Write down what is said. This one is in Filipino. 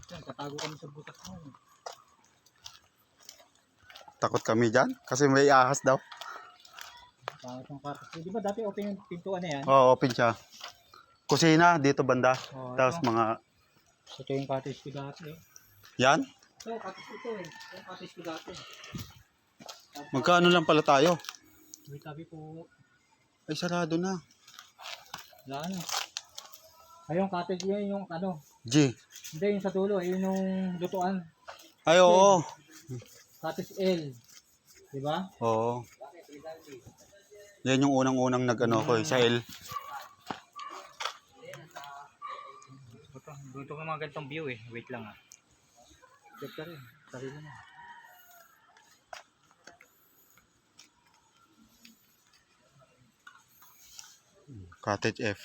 Yan, tatago kami sa butas mo. Takot kami dyan kasi may ahas daw. Pangit ng kwarto. Di ba dati open yung pintuan na yan? Oo, open siya. Kusina dito banda. Oo, Tapos ito. mga... Ito yung cottage ko dati. Yan? Ito, cottage ito eh. Ito yung cottage ko dati. Magkano lang pala tayo? May tabi po. Ay, sarado na. Wala na. Ayun, cottage yan yung ano. G. Hindi, yung sa dulo. Ayun yung lutuan. Ay, oo. Cottage L. Diba? Oo. Yan yung unang-unang nag-ano ko sa L. Dito ko mga ganitong view eh. Wait lang ah. Check ka rin. Sarili mo. Cottage F.